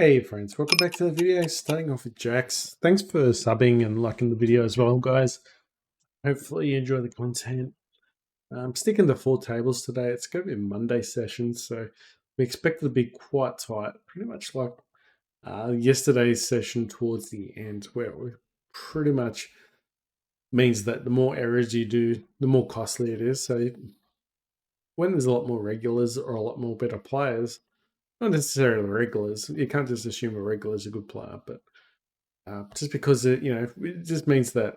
Hey friends, welcome back to the video. Starting off with Jax. Thanks for subbing and liking the video as well, guys. Hopefully you enjoy the content. I'm sticking to 4 tables today. It's going to be a Monday session, so we expect it to be quite tight. Pretty much like yesterday's session towards the end, where we pretty much means that the more errors you do, the more costly it is. So when there's a lot more regulars or a lot more better players, not necessarily regulars, you can't just assume a regular is a good player, but just because it just means that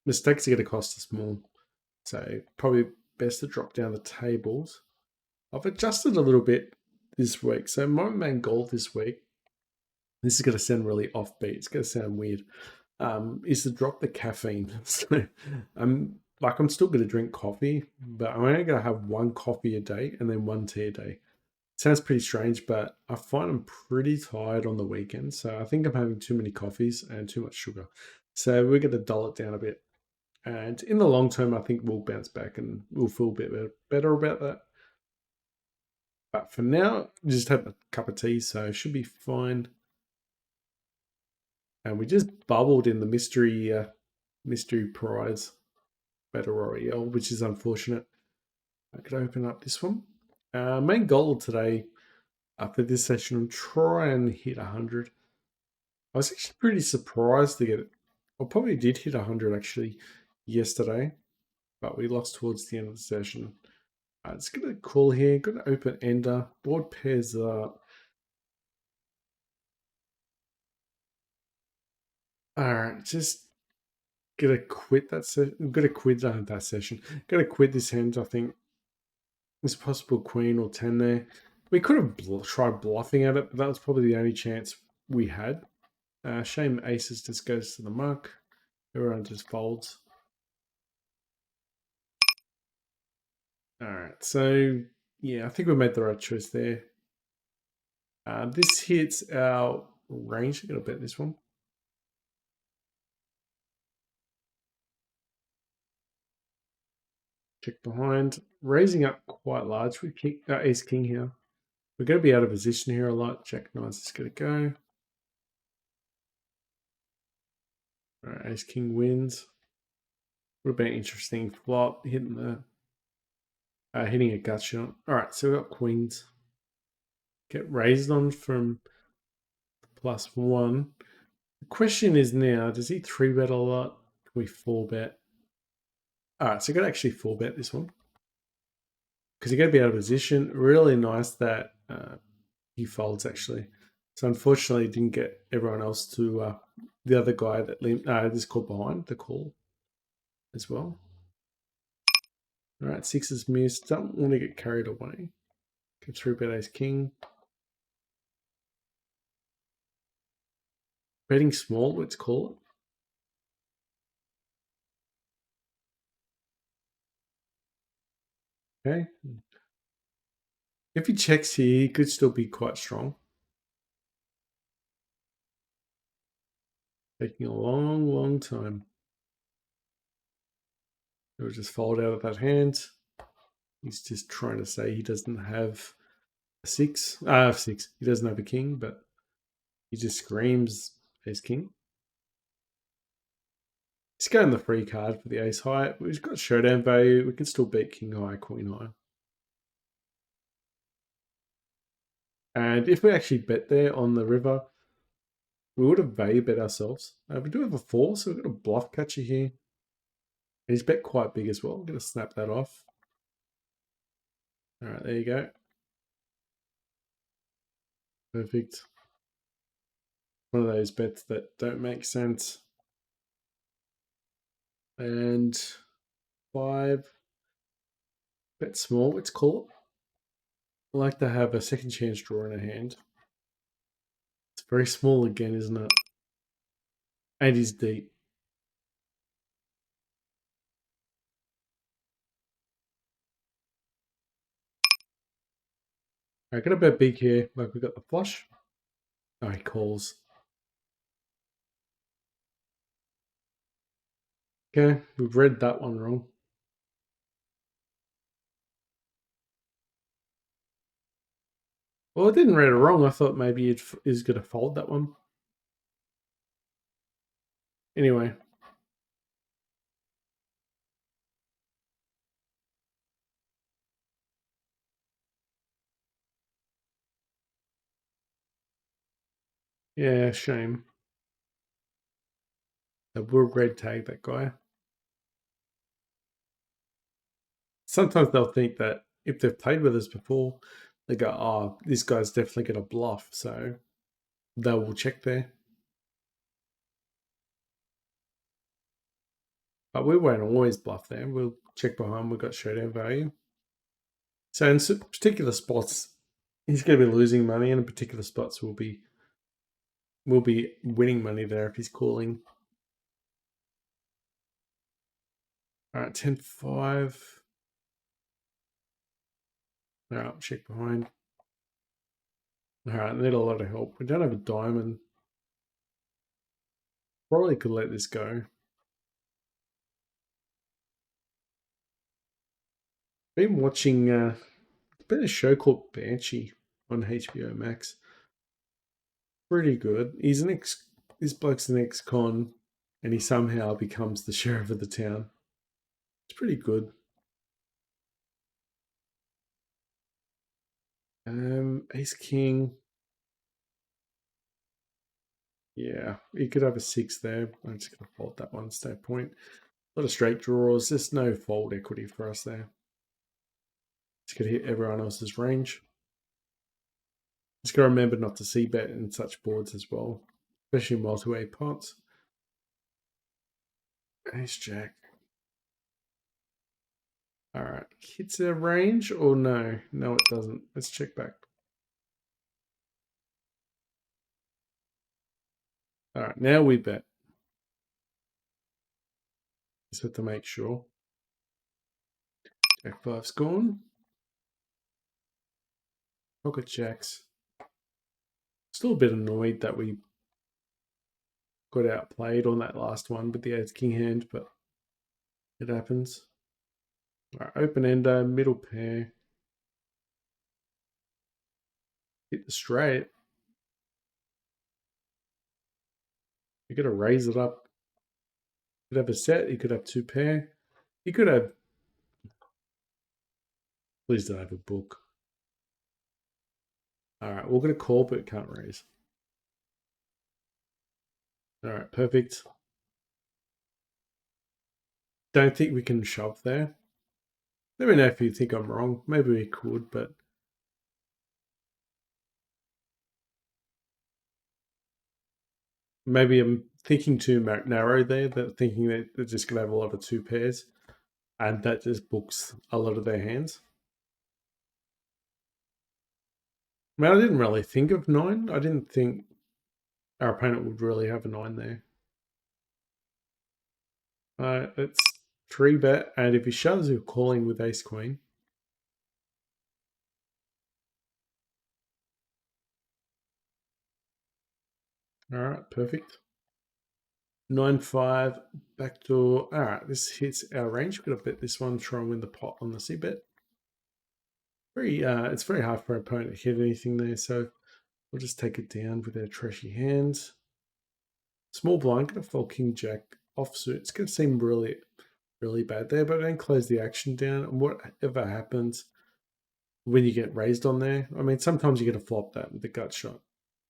mistakes are going to cost us more. So probably best to drop down the tables. I've adjusted a little bit this week. So my main goal this week, this is going to sound really offbeat. It's going to sound weird. Is to drop the caffeine. So I'm still going to drink coffee, but I'm only going to have 1 coffee a day and then 1 tea a day. Sounds pretty strange, but I find I'm pretty tired on the weekend. So I think I'm having too many coffees and too much sugar. So we're going to dull it down a bit. And in the long term, I think we'll bounce back and we'll feel a bit better about that. But for now, just have a cup of tea, so it should be fine. And we just bubbled in the mystery prize battle royale, which is unfortunate. I could open up this one. Main goal today after this session, try and hit 100. I was actually pretty surprised to get it. I probably did hit 100 actually yesterday, but we lost towards the end of the session. It's going to call here, going to open ender, board pairs up. Alright, just gonna quit that session. I'm gonna quit that session. Gonna quit this hand, I think. There's a possible queen or 10 there. We could have tried bluffing at it, but that was probably the only chance we had. Shame aces just goes to the muck. Everyone just folds. Alright, so yeah, I think we made the right choice there. This hits our range. I'm gonna bet this one. Check behind. Raising up quite large. We kick ace king here. We're going to be out of position here a lot. Jack 9 is going to go. All right, ace king wins. Would have been interesting flop, hitting a gut shot. All right, so we got queens. Get raised on from +1. The question is now, does he 3-bet a lot? Can we 4-bet? All right, so we're going to actually 4-bet this one. Because you're going to be out of position. Really nice that he folds, actually. So unfortunately, didn't get everyone else to the other guy that this called behind the call as well. All right, 6 is missed. Don't want to get carried away. Go through bet ace king. Betting small, let's call it. Okay. If he checks here, he could still be quite strong. Taking a long, long time. He'll just fold out of that hand. He's just trying to say he doesn't have a 6. 6. He doesn't have a king, but he just screams ace king. He's going the free card for the ace high. We've got showdown value. We can still beat king high, queen high. And if we actually bet there on the river, we would have value bet ourselves. We do have a 4, so we've got a bluff catcher here. He's bet quite big as well. I'm going to snap that off. All right, there you go. Perfect. One of those bets that don't make sense. And 5. Bet small, let's call it. I like to have a second chance draw in a hand. It's very small again, isn't it? And he's deep. I got a bet big here. Like we got the flush. Oh, he calls. Okay, we've read that one wrong. Well, I didn't read it wrong. I thought maybe it is going to fold that one. Anyway. Yeah, shame. They will red tag that guy. Sometimes they'll think that if they've played with us before, they go, oh, this guy's definitely going to bluff. So they will check there. But we won't always bluff there. We'll check behind. We've got showdown value. So in particular spots, he's going to be losing money, and in particular spots, we'll be winning money there if he's calling. All right, 10-5. All right, check behind. All right, I need a lot of help. We don't have a diamond. Probably could let this go. Been watching a bit of show called Banshee on HBO Max. Pretty good. This bloke's an ex-con, and he somehow becomes the sheriff of the town. It's pretty good. Ace King. Yeah, he could have a 6 there. I'm just going to fold that one, stay point. A lot of straight draws. There's no fold equity for us there. Just going to hit everyone else's range. Just got to remember not to see bet in such boards as well, especially multi-way pots. Ace Jack. All right, hits a range or no? No, it doesn't. Let's check back. All right, now we bet. Just have to make sure. Jack 5's gone. Pocket jacks. Still a bit annoyed that we got outplayed on that last one with the ace king hand, but it happens. All right, open ender, middle pair. Hit the straight. You got to raise it up. You could have a set. You could have 2 pair. You could have. Please don't have a book. All right, we're going to call, but can't raise. All right, perfect. Don't think we can shove there. Let me know if you think I'm wrong. Maybe we could, but maybe I'm thinking too narrow there. That thinking that they're just going to have a lot of 2 pairs, and that just books a lot of their hands. I mean, I didn't really think of 9. I didn't think our opponent would really have a 9 there. It's 3 bet, and if he shoves, you're calling with ace queen. All right, perfect. 9-5 backdoor. All right, this hits our range. We're gonna bet this one. Try and win the pot on the c bet. It's very hard for our opponent to hit anything there, so we'll just take it down with our trashy hands. Small blind, gonna fold king jack offsuit. It's gonna seem really, really bad there, but then close the action down. And whatever happens when you get raised on there, I mean, sometimes you get a flop that with the gut shot,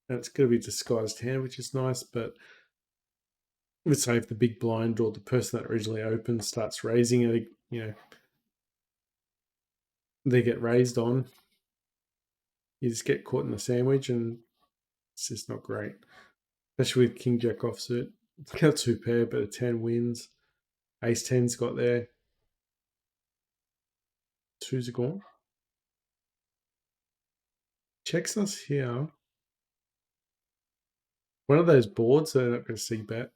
and it's gonna be disguised hand, which is nice, but let's say if the big blind or the person that originally opened starts raising it, they get raised on. You just get caught in the sandwich, and it's just not great. Especially with king jack offsuit. It's got 2 pair, but a 10 wins. Ace 10's got there. 2's gone. Checks us here. One of those boards, they're not going to see bet.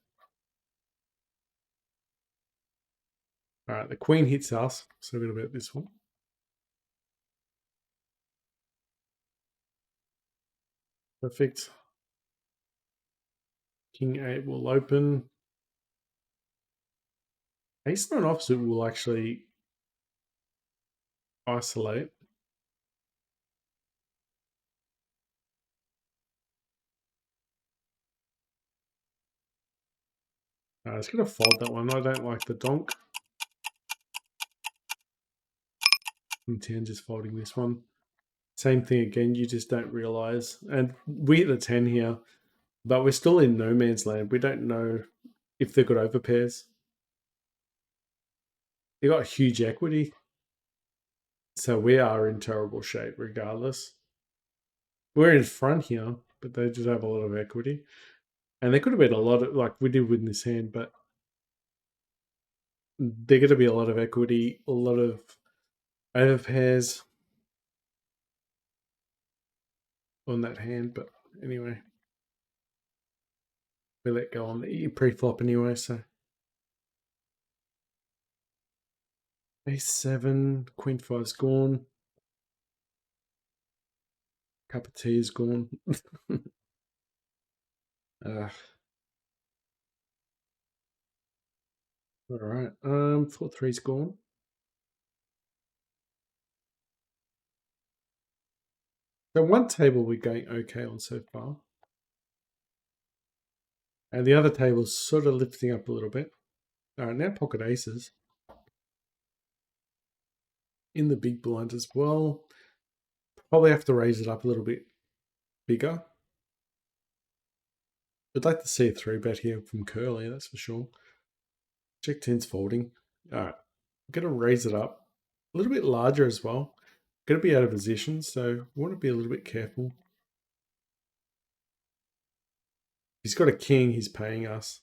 All right, the queen hits us, so we're going to bet this one. Perfect. King 8 will open. Ace 9 offsuit will actually isolate. It's going to fold that one. I don't like the donk. And 10 just folding this one. Same thing again, you just don't realize. And we hit the 10 here, but we're still in no man's land. We don't know if they've got overpairs. They got huge equity. So we are in terrible shape regardless. We're in front here, but they just have a lot of equity. And there could have been a lot of, like we did win this hand, but they're going to be a lot of equity, a lot of overpairs on that hand. But anyway, we let go on the pre-flop anyway, so. A7, Queen 5's gone. Cup of tea is gone. All right. 4-3's gone. So one table we're going okay on so far. And the other table's sort of lifting up a little bit. All right, now pocket aces. In the big blind as well. Probably have to raise it up a little bit bigger. I'd like to see a 3-bet here from Curly, that's for sure. Check 10's folding. All right, I'm going to raise it up a little bit larger as well. Going to be out of position, so we want to be a little bit careful. He's got a king, he's paying us.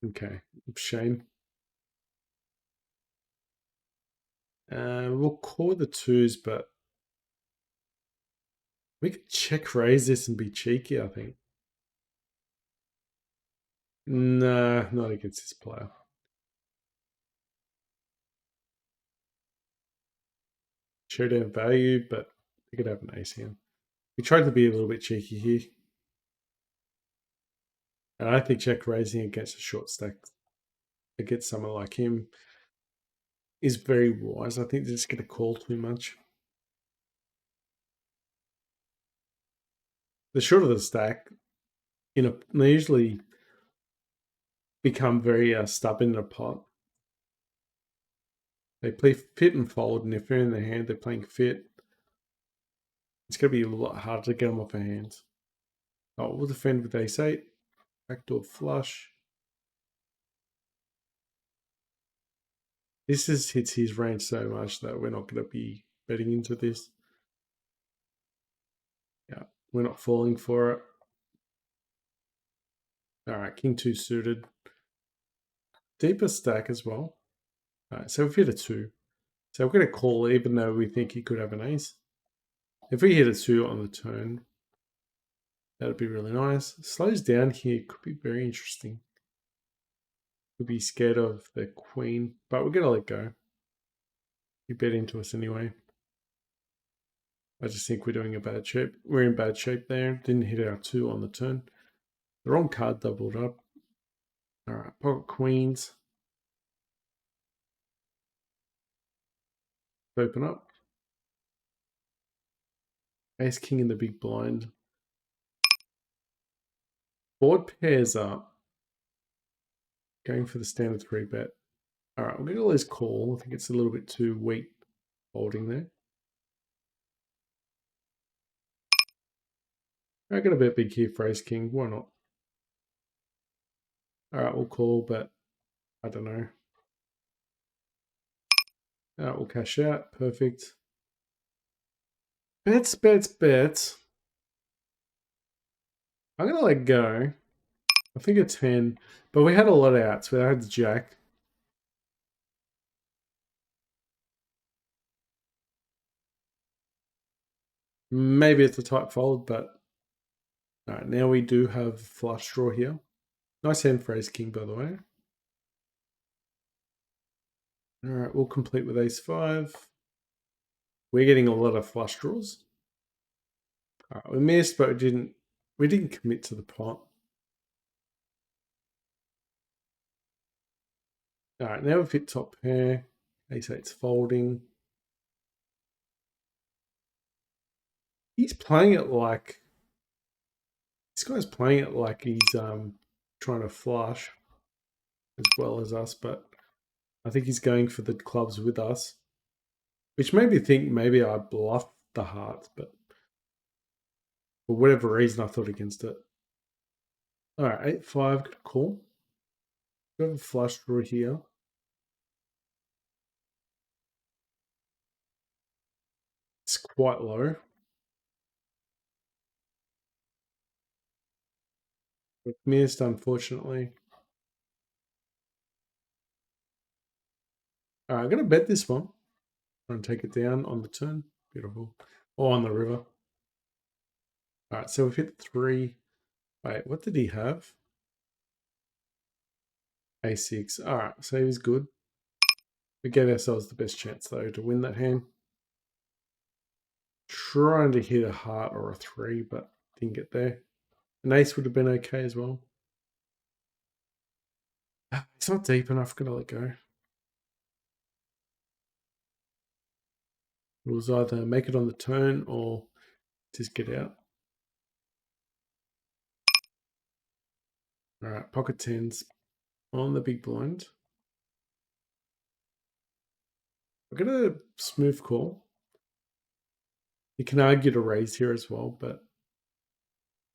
Okay, shame. We'll call the 2s, but we could check raise this and be cheeky, I think. Nah, not against this player. Showdown value, but we could have an ace here. We tried to be a little bit cheeky here. And I think check raising against a short stack against someone like him is very wise. I think they're just going to call too much. The shorter the stack, they usually become very stubborn in a pot. They play fit and fold, and if they're in the hand, they're playing fit. It's going to be a lot harder to get them off their hands. Oh, we'll defend with ace-8. Backdoor flush. This hits his range so much that we're not going to be betting into this. Yeah, we're not falling for it. All right, king 2 suited. Deeper stack as well. All right, so we've hit a 2. So we're going to call even though we think he could have an ace. If we hit a 2 on the turn, that'd be really nice. Slows down here, could be very interesting. Could be scared of the queen, but we're going to let go. He bet into us anyway. I just think we're doing a bad shape. We're in bad shape there. Didn't hit our 2 on the turn. The wrong card doubled up. All right, pocket queens. Open up. Ace king in the big blind. Board pairs up. Going for the standard 3-bet. All right, we're going to lose call. I think it's a little bit too weak holding there. I'm going to bet big here for ace king. Why not? All right, we'll call, but I don't know. All right, we'll cash out. Perfect. Bets, bets, bets. I'm going to let go. I think a 10, but we had a lot of outs. We had the jack. Maybe it's a tight fold, but all right, now we do have flush draw here. Nice hand for ace king, by the way. All right, we'll complete with ace 5. We're getting a lot of flush draws. All right, we missed, but we didn't commit to the pot. All right, now we've hit top pair. Ace 8's folding. He's playing it like this guy's playing it like he's trying to flush as well as us, but I think he's going for the clubs with us, which made me think maybe I bluffed the hearts, but for whatever reason I thought against it. All right, 8-5, good call. We have a flush draw here. It's quite low. We've missed, unfortunately. All right, I'm going to bet this one. Try and take it down on the turn. Beautiful. Or on the river. All right, so we've hit 3. Wait, what did he have? A6. All right, so he was good. We gave ourselves the best chance, though, to win that hand. Trying to hit a heart or a 3, but didn't get there. An ace would have been okay as well. It's not deep enough. Gotta let go. It was either make it on the turn or just get out. All right, pocket tens on the big blind. I've got a smooth call. You can argue to raise here as well, but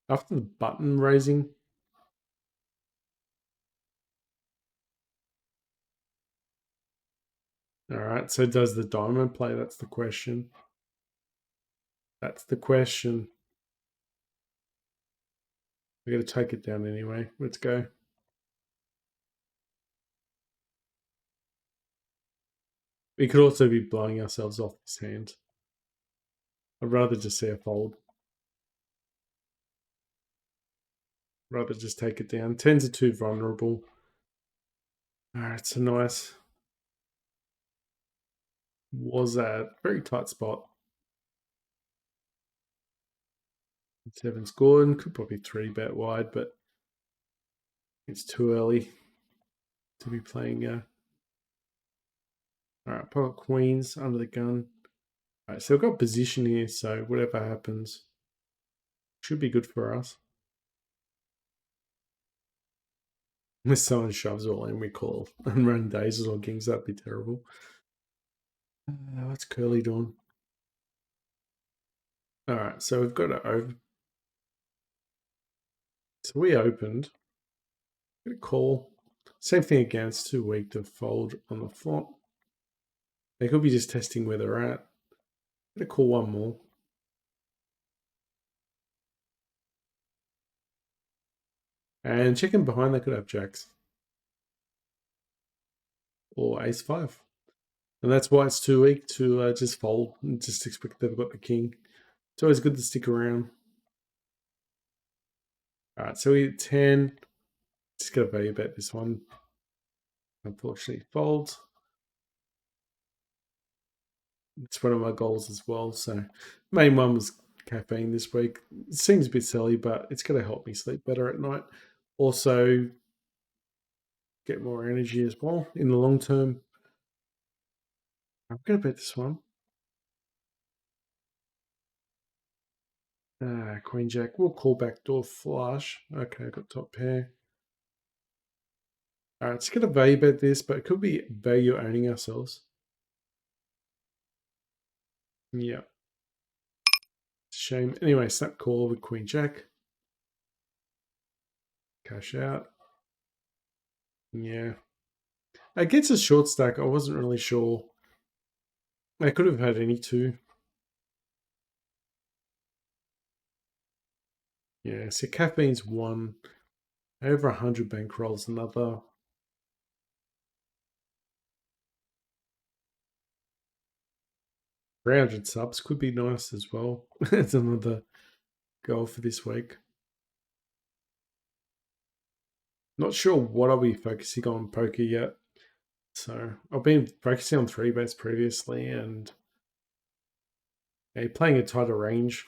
after the button raising, all right, so does the diamond play? That's the question. That's the question. We're going to take it down anyway. Let's go. We could also be blowing ourselves off this hand. I'd rather just see a fold. Rather just take it down. Tens are too vulnerable. All right, so nice. Was that very tight spot. 7's good. Could probably 3-bet wide, but it's too early to be playing. All right, pocket queens under the gun. All right, so we've got position here, so whatever happens should be good for us. If someone shoves all in, we call and run dazes or kings, that'd be terrible. What's Curly doing? All right, so we've got to open. So we opened. Get a call. Same thing again. It's too weak to fold on the flop. They could be just testing where they're at. Get a call one more. And checking behind, they could have jacks. Or ace-5. And that's why it's too weak to just fold and just expect they've got the king. It's always good to stick around. All right, so we hit 10. Just got to value bet this one. Unfortunately, folds. It's one of my goals as well. So main one was caffeine this week. It seems a bit silly, but it's going to help me sleep better at night. Also, get more energy as well in the long term. I'm going to bet this one. Queen Jack. We'll call backdoor flush. Okay, got top pair. All right, it's going to value bet this, but it could be value owning ourselves. Yeah. Shame. Anyway, snap call with Queen Jack. Cash out. Yeah. Against a short stack, I wasn't really sure. I could have had any two. Yeah, so caffeine's one. Over 100 bankrolls, another. $300 subs could be nice as well. It's another goal for this week. Not sure what I'll be focusing on poker yet. So I've been focusing on 3-bets previously and playing a tighter range.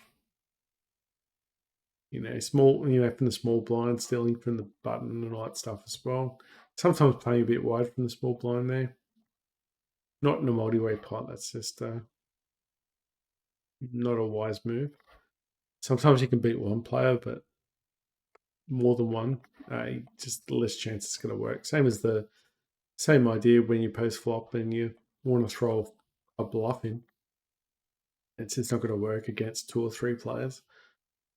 Small, from the small blind, stealing from the button and all that stuff as well. Sometimes playing a bit wide from the small blind there. Not in a multi-way pot, that's just not a wise move. Sometimes you can beat one player, but more than one, just less chance it's going to work. Same idea when you post flop and you want to throw a bluff in. It's not going to work against 2 or 3 players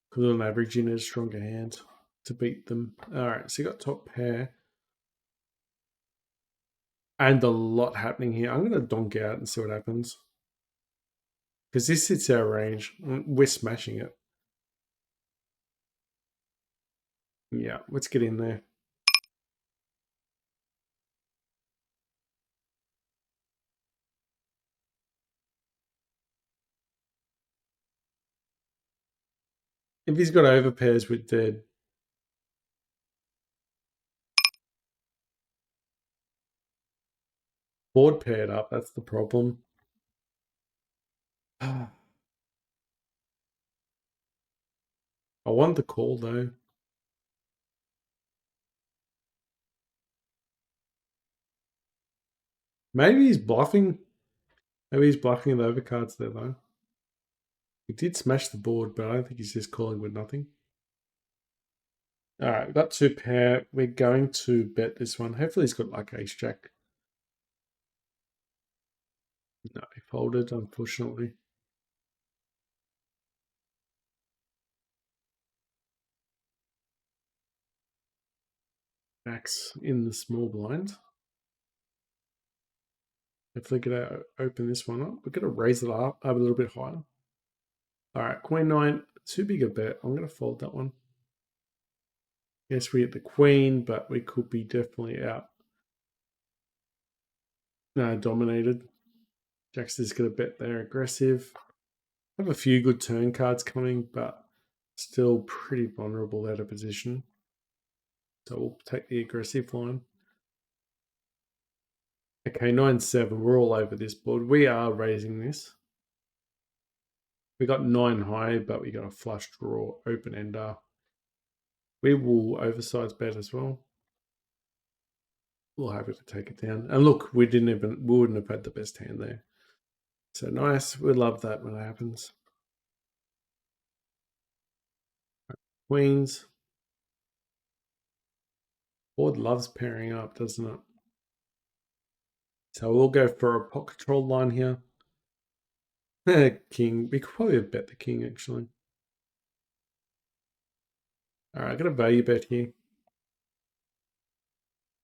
because on average you need a stronger hand to beat them. All right, so you got top pair and a lot happening here. I'm going to donk out and see what happens because this hits our range. We're smashing it. Yeah, let's get in there. If he's got overpairs with dead, board paired up, that's the problem. I want the call though. Maybe he's bluffing. Maybe he's bluffing the overcards there though. He did smash the board, but I don't think he's just calling with nothing. All right, we've got 2 pair. We're going to bet this one. Hopefully he's got like ace jack. No, he folded, unfortunately. Max in the small blind. Hopefully gonna open this one up. We're gonna raise it up a little bit higher. All right, queen 9, too big a bet. I'm gonna fold that one. Yes, we hit the queen, but we could be definitely out. No, dominated. Jack's just gonna bet there aggressive. I have a few good turn cards coming, but still pretty vulnerable out of position. So we'll take the aggressive line. Okay, 9-7. We're all over this board. We are raising this. We got 9 high, but we got a flush draw, open ender. We will oversize bet as well. We'll have to take it down. And look, we wouldn't have had the best hand there. So nice. We love that when it happens. Queens. Board loves pairing up, doesn't it? So we'll go for a pot control line here. King. We could probably have bet the king, actually. All right, I got a value bet here.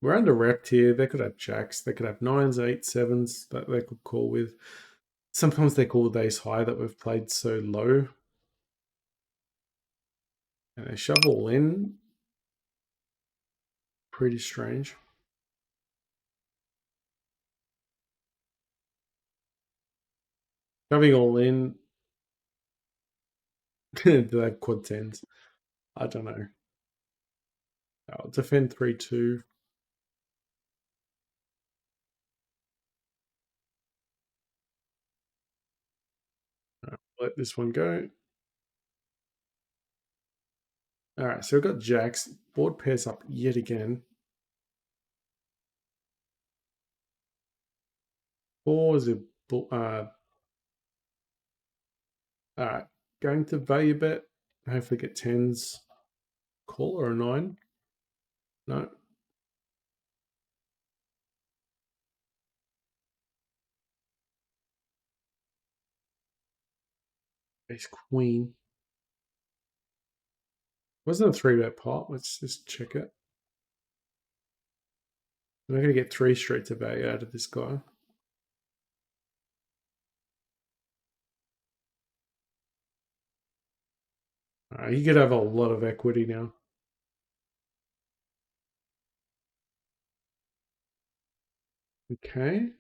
We're under repped here. They could have jacks. They could have 9s, 8s, 7s that they could call with. Sometimes they call with ace high that we've played so low. And they shove all in. Pretty strange. Shoving all in. Do they have quad 10s? I don't know. I'll defend 3-2. Let this one go. All right, so we've got jacks. Board pairs up yet again. 4 is a... all right, going to value bet. Hopefully get 10s. Call or a 9? No. Ace queen. Wasn't a 3-bet pot. Let's just check it. I'm not going to get 3 straight to value out of this guy. All right, he could have a lot of equity now. Okay.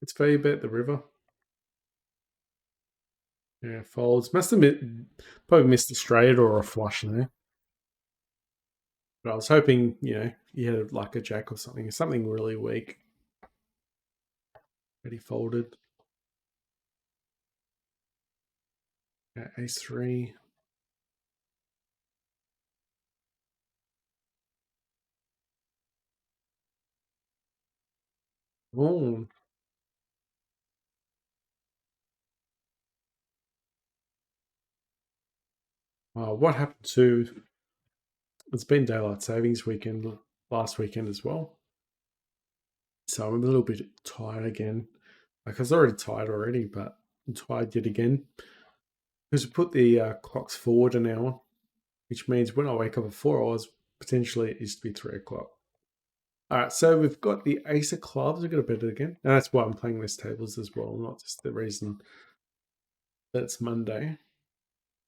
Let's value bet the river. Yeah, folds. Must have probably missed a straight or a flush in there. But I was hoping, he had like a jack or something really weak. But he folded. Yeah, ace 3. Oh, What happened to... It's been daylight savings weekend last weekend as well. So I'm a little bit tired again. Like I was already tired already, but I'm tired yet again. Because we put the clocks forward an hour, which means when I wake up at 4 hours, potentially it used to be 3 o'clock. All right, so we've got the ace of clubs. We've got a bet again. And that's why I'm playing less tables as well, not just the reason that it's Monday.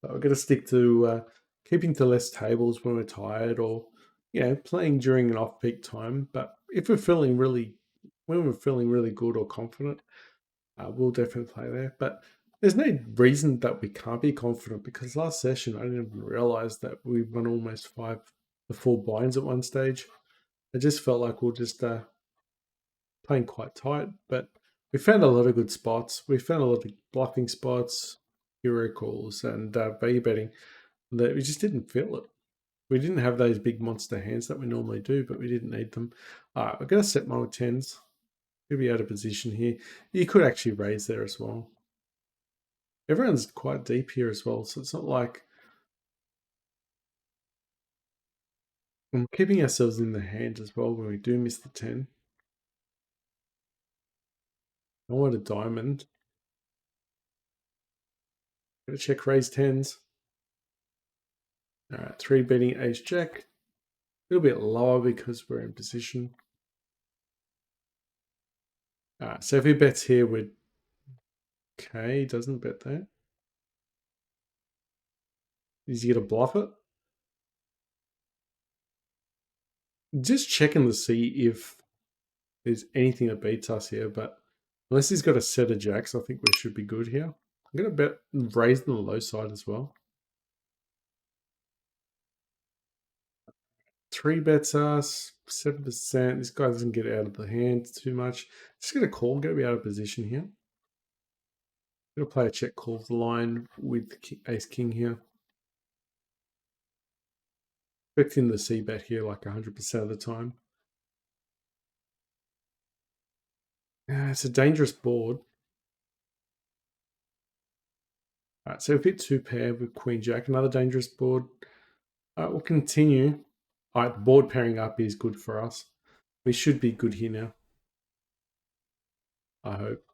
But we're going to stick to keeping to less tables when we're tired or, playing during an off-peak time. But if when we're feeling really good or confident, we'll definitely play there. But there's no reason that we can't be confident because last session I didn't even realize that we won almost 4 blinds at one stage. I just felt like we're just playing quite tight, but we found a lot of good spots. We found a lot of bluffing spots, hero calls, and value betting that we just didn't feel it. We didn't have those big monster hands that we normally do, but we didn't need them. All right, we're going to set my tens. We'll be out of position here. You could actually raise there as well. Everyone's quite deep here as well, so it's not like we're keeping ourselves in the hand as well when we do miss the 10. I want a diamond. Gonna check raise 10s. All right, 3 betting ace jack. A little bit lower because we're in position. All right, so if he bets here, we're okay. He doesn't bet there. Is he gonna bluff it? Just checking to see if there's anything that beats us here, but unless he's got a set of jacks, I think we should be good here. I'm gonna bet raise on the low side as well. 3 bets us, 7%. This guy doesn't get out of the hand too much. Just gonna call, gonna be out of position here. Gonna play a check call the line with ace king here. Expecting the C bet here like 100% of the time. It's a dangerous board. All right, so we've hit 2 pair with queen jack, another dangerous board. All right, we'll continue. All right, the board pairing up is good for us. We should be good here now. I hope.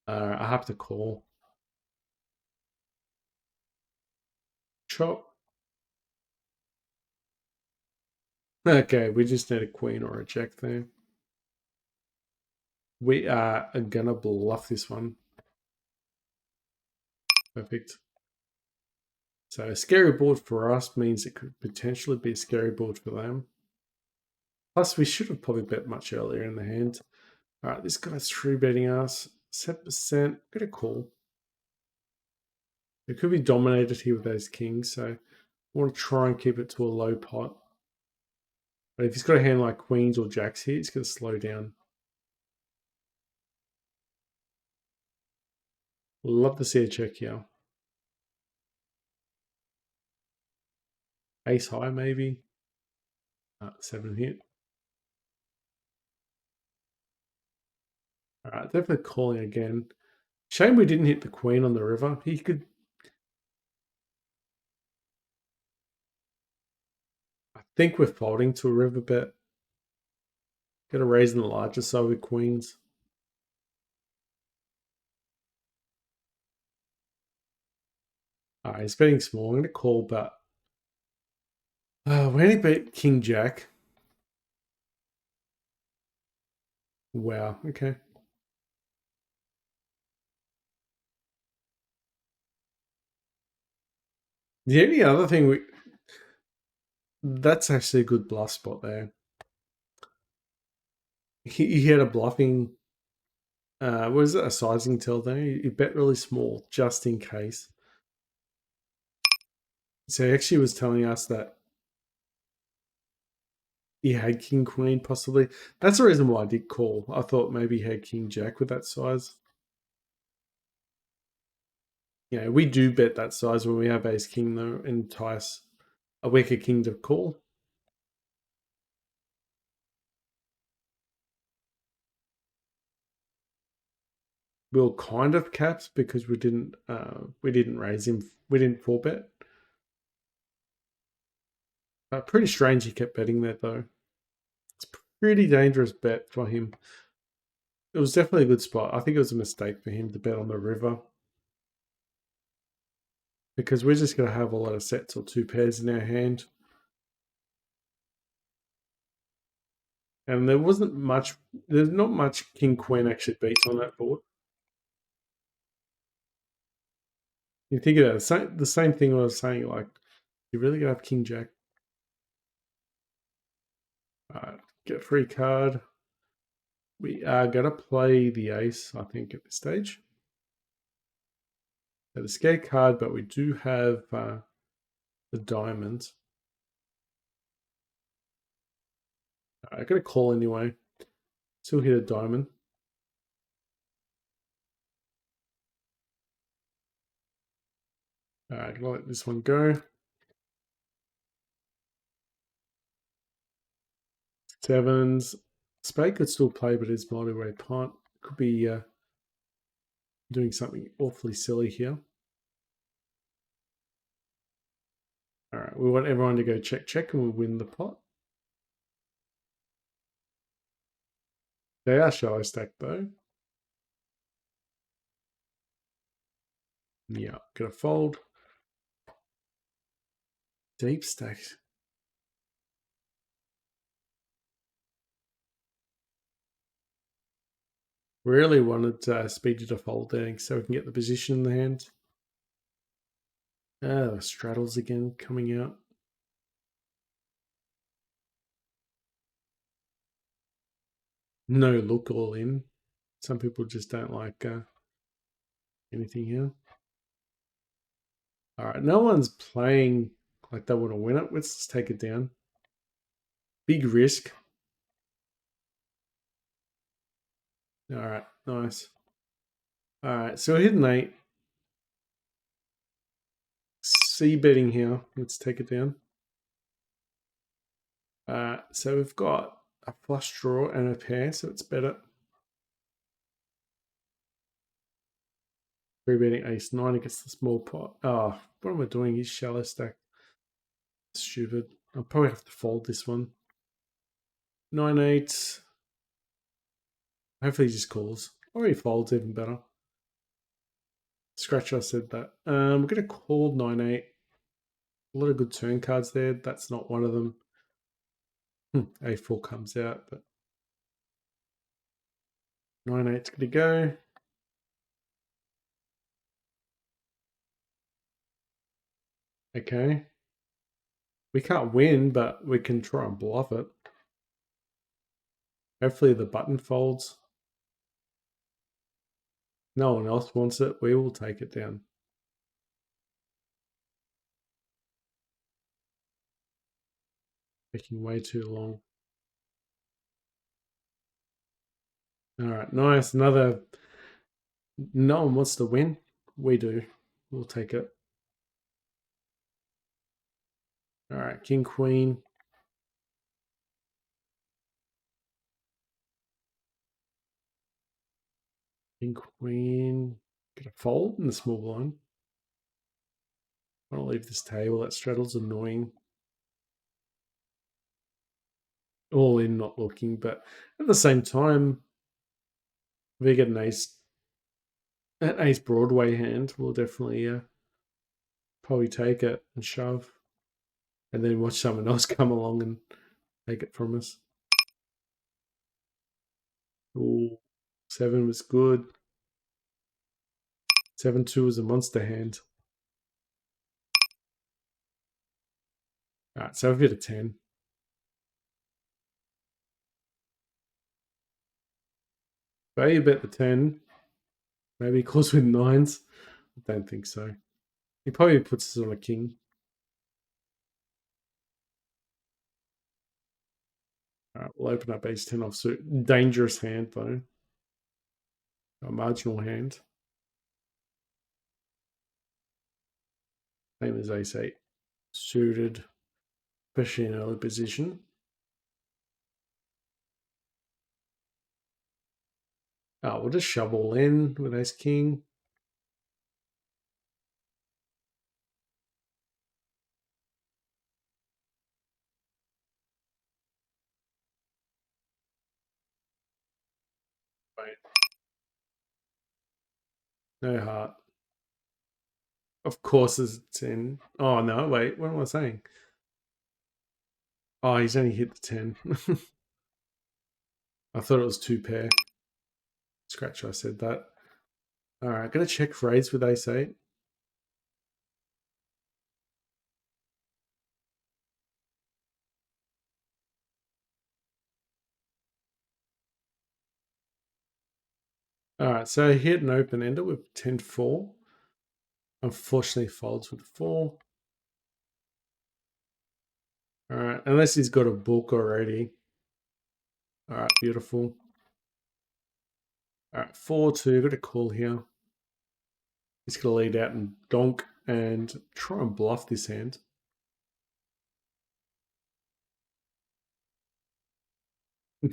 I have to call. Chop. Okay, we just need a queen or a jack there. We are gonna bluff this one. Perfect. So a scary board for us means it could potentially be a scary board for them. Plus, we should have probably bet much earlier in the hand. All right, this guy's 3 betting us. 7%. Get a call. It could be dominated here with those kings, so I want to try and keep it to a low pot. But if he's got a hand like queens or jacks here, it's going to slow down. Love to see a check here. Ace high, maybe. 7 hit. All right, definitely calling again. Shame we didn't hit the queen on the river. He could... I think we're folding to a river bet. Get a raise in the larger side with queens. All right, he's betting small. I'm going to call, but... we only bet king jack. Wow, okay. The only other thing we... That's actually a good bluff spot there. He had a bluffing... was it a sizing tell there? He bet really small, just in case. So he actually was telling us that he had king queen possibly. That's the reason why I did call. I thought maybe he had king jack with that size. Yeah, we do bet that size when we have ace king though, and entice a weaker king to call. we were kind of capped because we didn't raise him. We didn't four bet. Pretty strange he kept betting that though. It's a pretty dangerous bet for him. It was definitely a good spot. I think it was a mistake for him to bet on the river because we're just going to have a lot of sets or two pairs in our hand. And there wasn't much, there's not much King Queen actually beats on that board. You think of that, the same thing I was saying, like, you really going to have King Jack. Get a free card. We are going to play the ace, I think, at this stage. So the scared card, but we do have the diamond. I'm going to call anyway. Still hit a diamond. All right, gonna let this one go. Sevens. Spade could still play, but his multi-way punt could be doing something awfully silly here. All right, we want everyone to go check, check, and we'll win the pot. They are shallow stacked though. Yeah, gonna fold. Deep stacked. Really wanted Speedy to fold there so we can get the position in the hand. The straddles again coming out. No look all in. Some people just don't like anything here. All right, no one's playing like they want to win it. Let's just take it down. Big risk. All right, nice. All right, so we hit an 8. C betting here. Let's take it down. So we've got a flush draw and a pair, so it's better. Three betting ace 9 against the small pot. Oh, what am I doing? He's shallow stack. Stupid. I'll probably have to fold this one. 9-8. Hopefully he just calls. Or he folds, even better. Scratcher said that. We're going to call 9-8. A lot of good turn cards there. That's not one of them. A4 comes out, but 9-8's going to go. Okay. We can't win, but we can try and bluff it. Hopefully the button folds. No one else wants it. We will take it down. Taking way too long. All right, nice. Another. No one wants to win. We do. We'll take it. All right, king, queen. King, queen. Get a fold in the small blind. I don't leave this table. That straddle's annoying. All in, not looking, but at the same time, if we get an ace Broadway hand, we'll definitely probably take it and shove, and then watch someone else come along and take it from us. Ooh, 7 was good. 7-2 was a monster hand. All right, so I've hit a 10. Maybe bet the 10. Maybe he calls with 9s. I don't think so. He probably puts us on a king. All right, we'll open up ace 10 offsuit. Dangerous hand, though. A marginal hand. Same as ace 8. Suited, especially in early position. We'll just shovel in with ace king. Wait. No heart. Of course it's 10. Oh, no, wait. What am I saying? Oh, he's only hit the 10. I thought it was 2 pair. Scratch, I said that. All right, gonna check raise with ace 8. All right, so he hit an open ender with 10-4. Unfortunately, folds with 4. All right, unless he's got a book already. All right, beautiful. All right, 4-2. Got a call here. He's gonna lead out and donk and try and bluff this hand.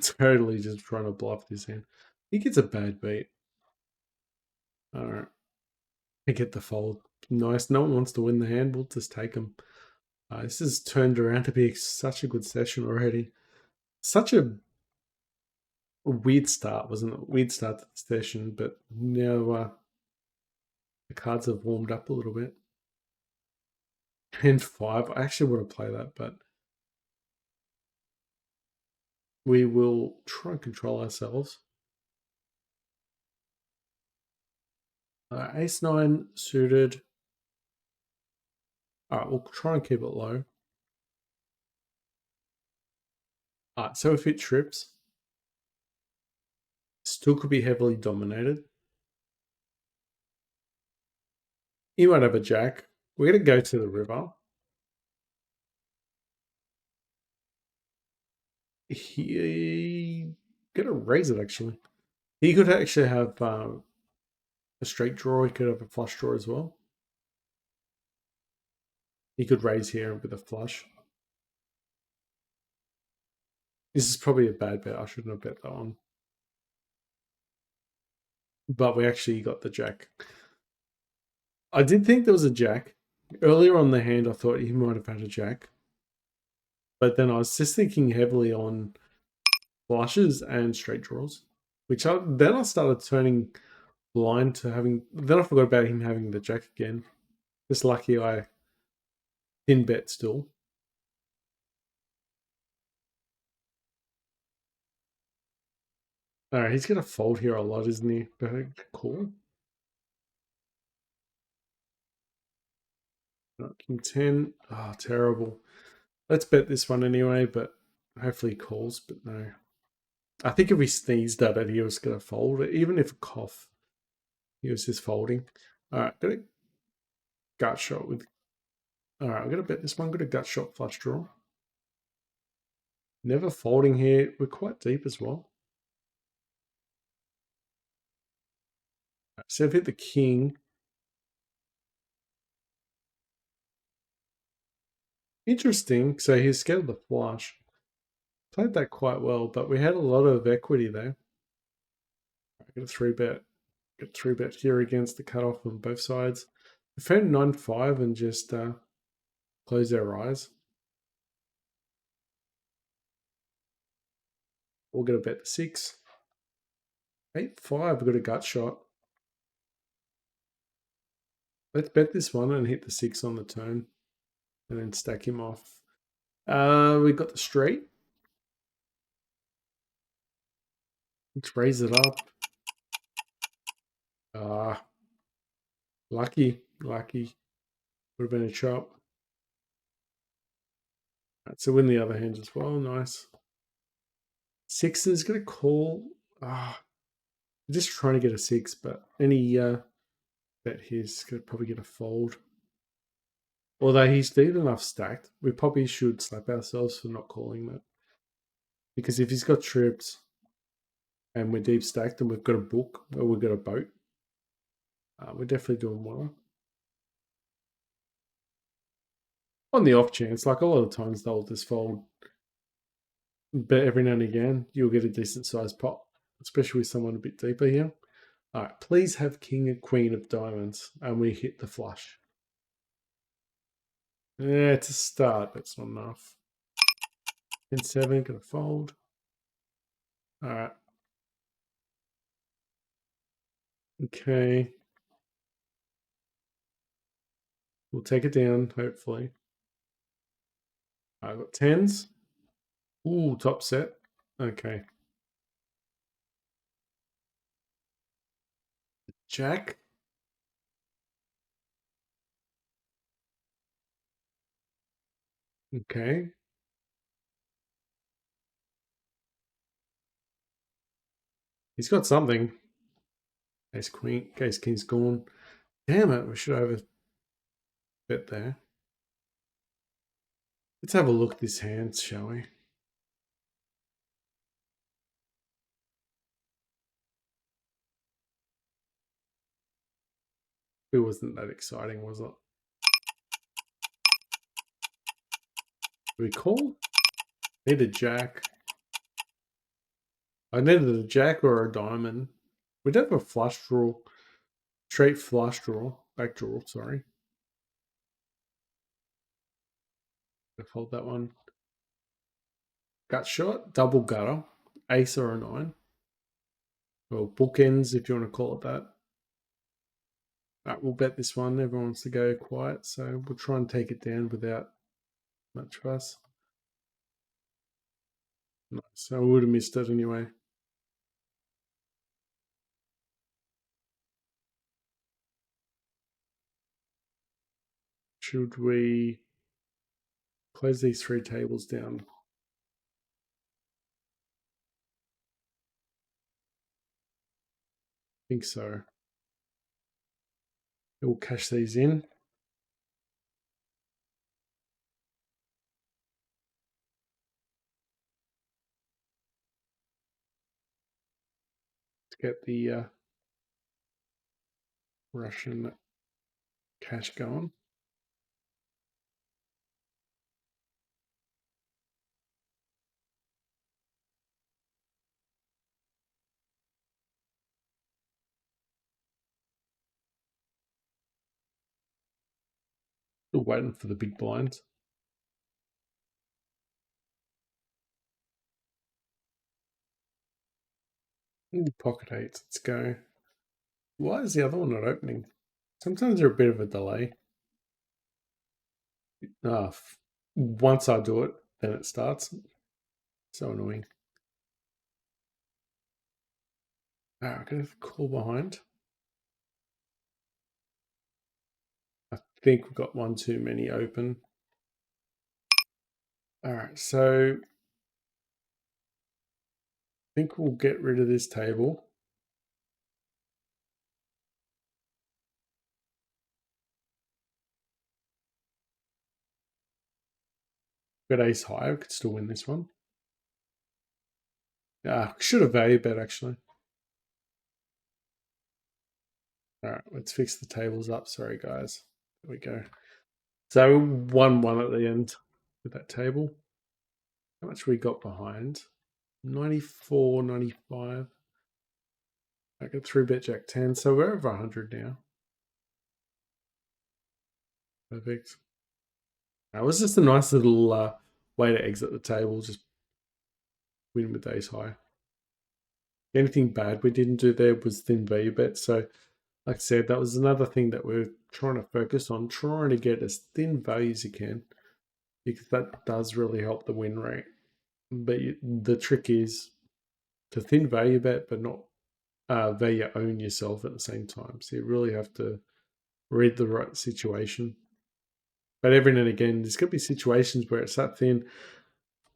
Totally just trying to bluff this hand. He gets a bad beat. All right, I get the fold. Nice. No one wants to win the hand. We'll just take him. This has turned around to be such a good session already. Such a weird start, wasn't it? Weird start to the session, but now the cards have warmed up a little bit. And 5. I actually want to play that, but we will try and control ourselves. Ace 9 suited. All right, we'll try and keep it low. All right, so if it trips, still could be heavily dominated. He might have a jack. We're going to go to the river. He going to raise it, actually. He could actually have a straight draw. He could have a flush draw as well. He could raise here with a flush. This is probably a bad bet. I shouldn't have bet that one. But we actually got the jack. I did think there was a jack. Earlier on the hand, I thought he might have had a jack. But then I was just thinking heavily on flushes and straight draws. Then I started turning blind to having... Then I forgot about him having the jack again. Just lucky I didn't bet still. Alright, he's going to fold here a lot, isn't he? But cool. King 10. Oh, terrible. Let's bet this one anyway, but hopefully he calls, but no. I think if he sneezed at it, he was going to fold it. Even if a cough, he was just folding. All right, got a gut shot with... All right, I'm going to bet this one. Got a gut shot flush draw. Never folding here. We're quite deep as well. Right, so I've hit the king. Interesting. So he's scared of the flush. Played that quite well, but we had a lot of equity there. I got a 3-bet. Got a 3-bet here against the cutoff on both sides. We found 9-5 and just closed our eyes. We'll get a bet to 6. 8-5, we got a gut shot. Let's bet this one and hit the 6 on the turn. And then stack him off. We got the straight. Let's raise it up. Lucky. Would have been a chop. Right, so win the other hand as well. Nice. 6 is going to call. Just trying to get a 6, but any bet here's going to probably get a fold. Although he's deep enough stacked, we probably should slap ourselves for not calling that. Because if he's got trips and we're deep stacked and we've got a book or we've got a boat, we're definitely doing well. On the off chance, like a lot of times they'll just fold. But every now and again, you'll get a decent sized pot. especially with someone a bit deeper here. All right, please have king and queen of diamonds, and we hit the flush. Yeah, it's a start. That's not enough. 10-7, gonna fold. All right. Okay. We'll take it down, hopefully. I've got tens. Ooh, top set. Okay. Jack. Okay. He's got something. Ace queen. Ace king's gone. Damn it, we should have a bet there. Let's have a look at this hand, shall we? It wasn't that exciting, was it? Do we call? Need a jack. I needed a jack or a diamond. We don't have a flush draw. Straight flush draw. Back draw, sorry. I'll hold that one. Gut shot, double gutter. Ace or a 9. Or bookends, if you want to call it that. Right, we'll bet this one. Everyone wants to go quiet, so we'll try and take it down without much fuss. No, so I would have missed it anyway. Should we close these 3 tables down? I think so. We'll cash these in. To get the Russian cash going. Still waiting for the big blinds. Pocket eights, let's go. Why is the other one not opening? Sometimes there's a bit of a delay. Once I do it, then it starts. So annoying. I'm going to call behind. I think we've got one too many open. All right, so I think we'll get rid of this table. Got ace high, we could still win this one. Should have value bet actually. All right, let's fix the tables up. Sorry, guys. There we go. So 1-1 at the end with that table. How much we got behind? 94, 95. I got 3-bet jack 10, so we're over 100 now. Perfect. That was just a nice little way to exit the table, just win with ace high. Anything bad we didn't do there was thin value bet. So, like I said, that was another thing that we're trying to focus on, trying to get as thin value as you can, because that does really help the win rate. But the trick is to thin value bet, but not value own yourself at the same time. So you really have to read the right situation. But every now and again, there's going to be situations where it's that thin.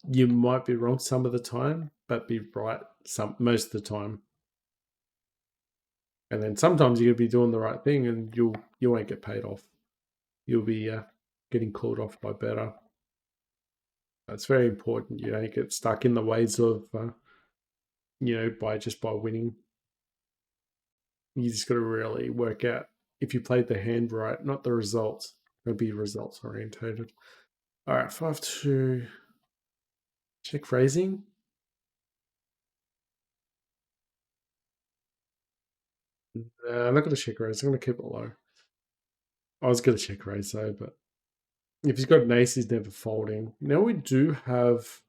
You might be wrong some of the time, but be right most of the time. And then sometimes you're going to be doing the right thing, and you won't get paid off. You'll be getting called off by better. It's very important you don't get stuck in the ways of by winning. You just got to really work out if you played the hand right, not the results. It'll be results orientated. All right, 5-2. Check raising. I'm not going to check raise. I'm going to keep it low. I was going to check raise though, but if he's got an ace, he's never folding. Now we do have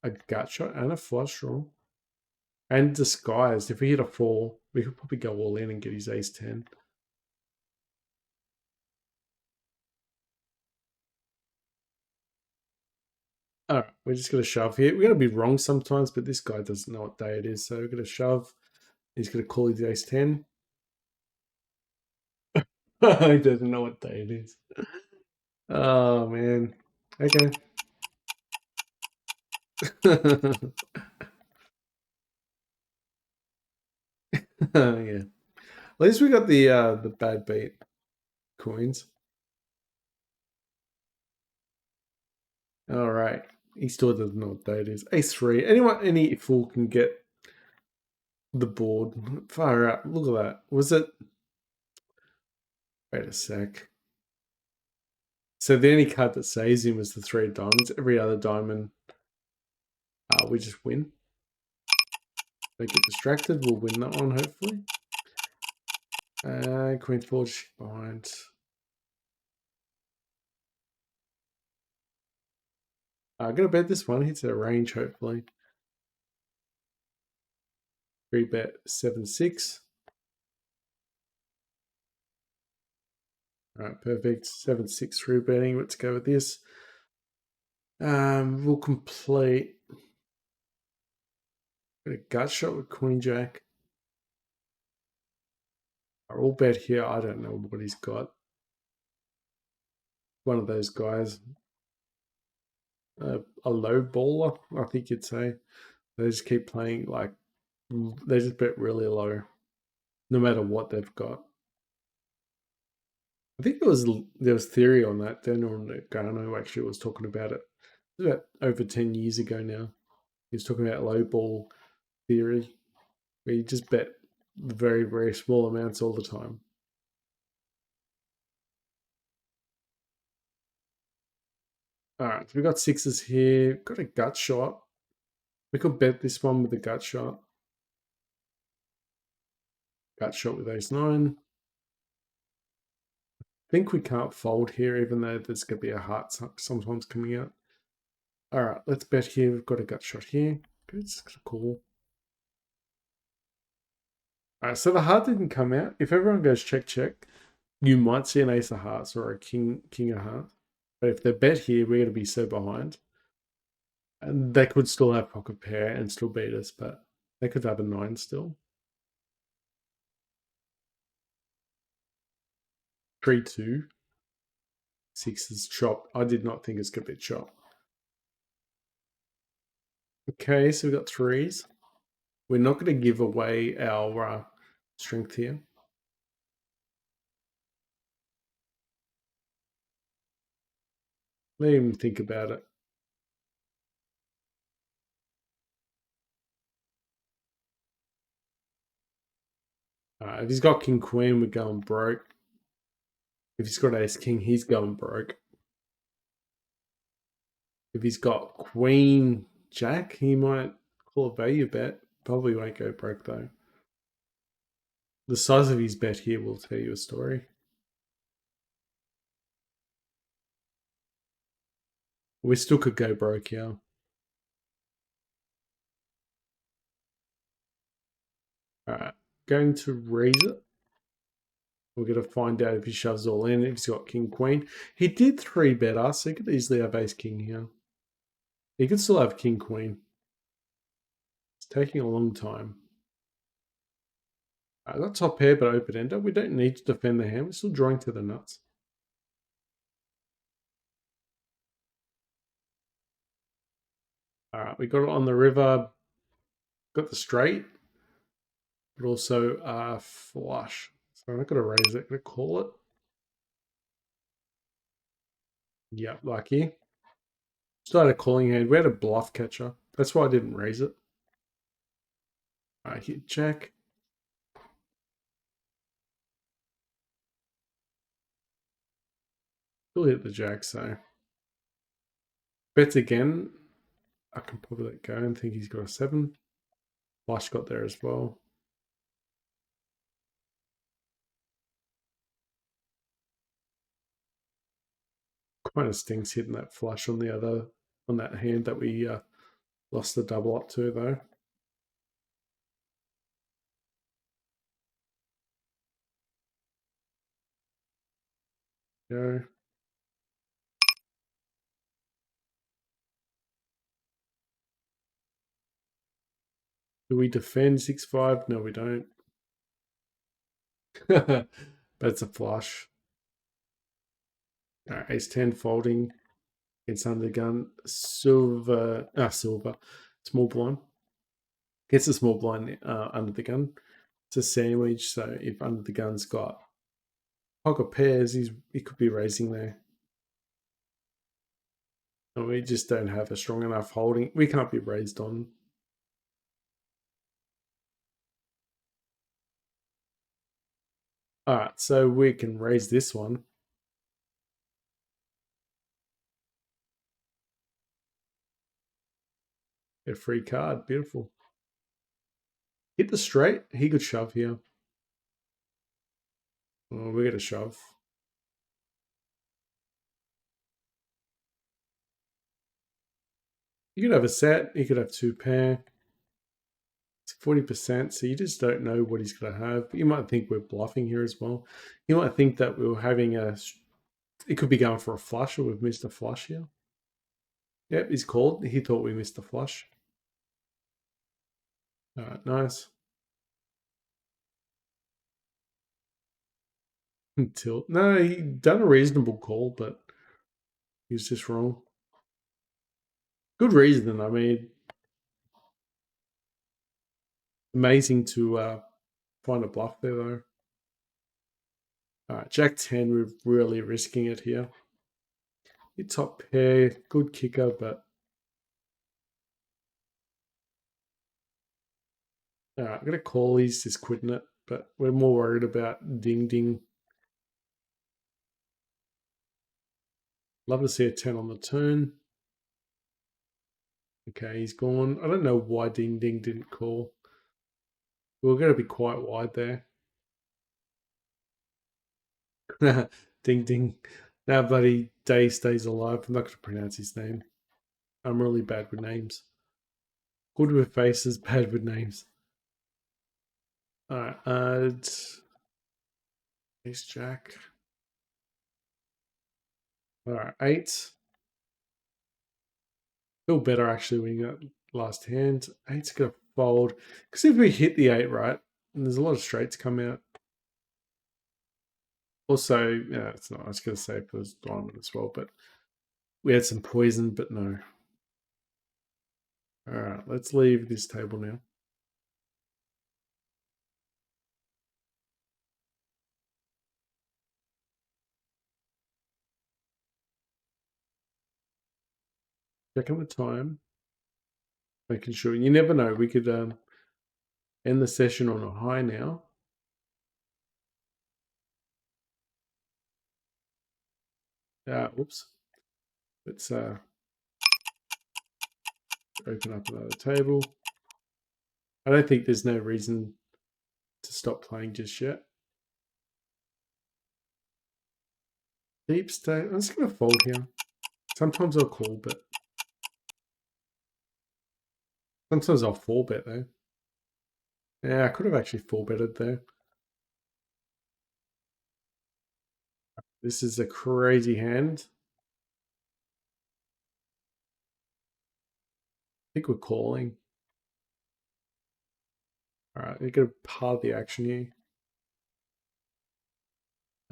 a gut shot and a flush draw. And disguised. If we hit a 4, we could probably go all in and get his ace 10. All right, we're just going to shove here. We're going to be wrong sometimes, but this guy doesn't know what day it is. So we're going to shove. He's going to call his ace 10. He doesn't know what day it is. Oh, man. Okay. Yeah. At least we got the bad beat coins. All right. He still doesn't know what day it is. Ace 3. Any fool can get the board. Far out. Look at that. Was it? Wait a sec. So the only card that saves him is the 3 of diamonds. Every other diamond, we just win. They get distracted. We'll win that one, hopefully. Queen 4 behind. I'm going to bet this one hits a range, hopefully. 3 bet 7-6. All right, perfect. 7-6 through betting. Let's go with this. We'll complete. Got a gut shot with Queen Jack. I'll bet here. I don't know what he's got. One of those guys. A low baller, I think you'd say. They just keep playing like they just bet really low, no matter what they've got. I think there was theory on that. Daniel Garno actually was talking about it. It was about over 10 years ago now. He was talking about low ball theory, where you just bet very, very small amounts all the time. All right, so we got sixes here. Got a gut shot. We could bet this one with a gut shot. Gut shot with ace 9. I think we can't fold here, even though there's going to be a heart sometimes coming out. All right, let's bet here. We've got a gut shot here. It's cool. All right, so the heart didn't come out. If everyone goes check, check, you might see an ace of hearts or a king of hearts. But if they bet here, we're going to be so behind. And they could still have pocket pair and still beat us, but they could have a 9 still. 3-2. 6 is chopped. I did not think it's going to be chopped. Okay, so we've got 3s. We're not going to give away our strength here. Let him think about it. If he's got king queen, we're going broke. If he's got ace king, he's going broke. If he's got queen jack, he might call a value bet. Probably won't go broke though. The size of his bet here will tell you a story. We still could go broke here. Alright, going to raise it. We're going to find out if he shoves all in, if he's got king queen. He did 3 bet us, so he could easily have ace king here. He could still have king queen. It's taking a long time. I got top pair but open ender. We don't need to defend the hand. We're still drawing to the nuts. All right, we got it on the river. Got the straight, but also flush. So I'm not going to raise it. Going to call it. Yeah, lucky. Still had a calling hand. We had a bluff catcher. That's why I didn't raise it. All right, hit check. Still hit the jack, so bets again. I can probably let go and think he's got a 7. Flush got there as well. Kind of stings hitting that flush on that hand that we lost the double up to though. Go. Do we defend 6-5? No, we don't. But it's a flush. Ace-10 folding. It's under the gun. Silver. Small blind. Gets a small blind under the gun. It's a sandwich, so if under the gun's got pocket pairs, he could be raising there. And we just don't have a strong enough holding. We can't be raised on. All right, so we can raise this one. A free card. Beautiful. Hit the straight. He could shove here. Oh, we get a shove. You could have a set. You could have two pair. It's 40%, so you just don't know what he's going to have. But you might think we're bluffing here as well. You might think that we were having it could be going for a flush, or we've missed a flush here. Yep, he's called. He thought we missed a flush. All right, nice. Tilt. No, he done a reasonable call, but he was just wrong. Good reason. I mean, amazing to find a bluff there, though. All right, Jack 10, we're really risking it here. Your top pair, good kicker, but... All right, I'm going to call. He's just quitting it, but we're more worried about ding-ding. Love to see a 10 on the turn. Okay, he's gone. I don't know why ding-ding didn't call. We're going to be quite wide there. Ding ding. Now bloody Day stays alive. I'm not going to pronounce his name. I'm really bad with names. Good with faces, bad with names. Alright, Ace Jack. Alright, 8. Feel better actually when you got last hand. 8's going to fold. Because if we hit the 8, right, and there's a lot of straights come out. Also, yeah, it's not. I was going to say for this diamond as well, but we had some poison, but no. All right, let's leave this table now. Checking the time, making sure. You never know. We could end the session on a high now. Whoops. Let's open up another table. I don't think there's no reason to stop playing just yet. Deep state. I'm just going to fold here. Sometimes I'll call, but sometimes I'll 4-bet though. Yeah, I could have actually 4-betted there. This is a crazy hand. I think we're calling. All right, we're going to par the action here.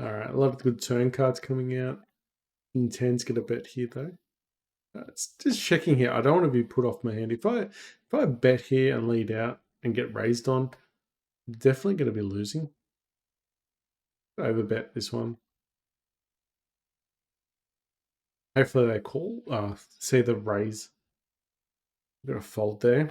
All right, a lot of good turn cards coming out. Intent's going to bet here though. It's just checking here. I don't want to be put off my hand. If I bet here and lead out and get raised on, I'm definitely going to be losing. Overbet this one. Hopefully they call. See the raise. I'm going to fold there.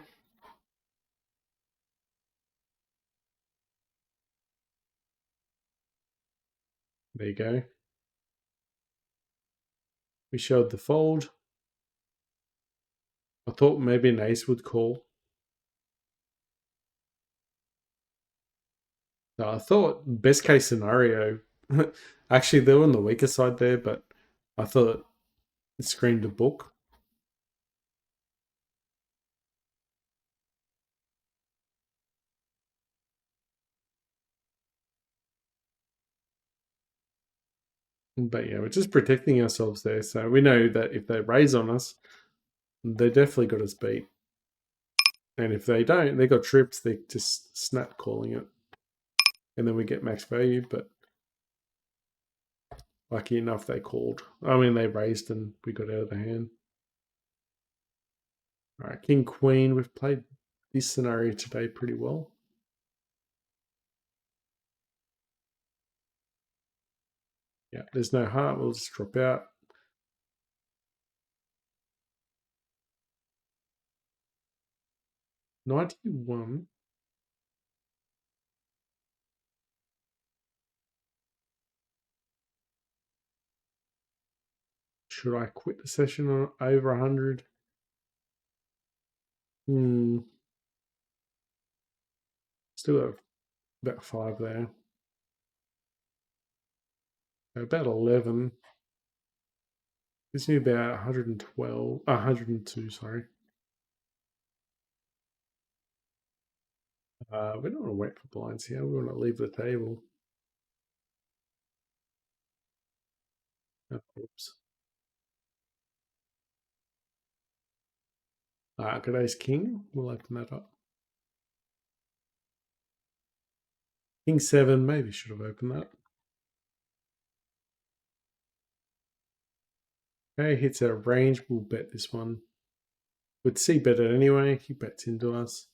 There you go. We showed the fold. I thought maybe an ace would call. No, I thought best case scenario. Actually, they were on the weaker side there, but I thought It screamed a book. But yeah, we're just protecting ourselves there. So we know that if they raise on us, they definitely got us beat. And if they don't, they got trips, they just snap calling it. And then we get max value, but lucky enough they called. I mean, they raised and we got out of the hand. All right, King, Queen. We've played this scenario today pretty well. Yeah, there's no heart. We'll just drop out. $91. Should I quit the session on over 100? Still have about 5 there. About 11. Gives me about 112, 102, sorry. We don't want to wait for blinds here. We want to leave the table. Oops. Good ace king. We'll open that up. King 7. Maybe should have opened that. Okay, hits our range. We'll bet this one. We'd see bet it anyway. He bets into us.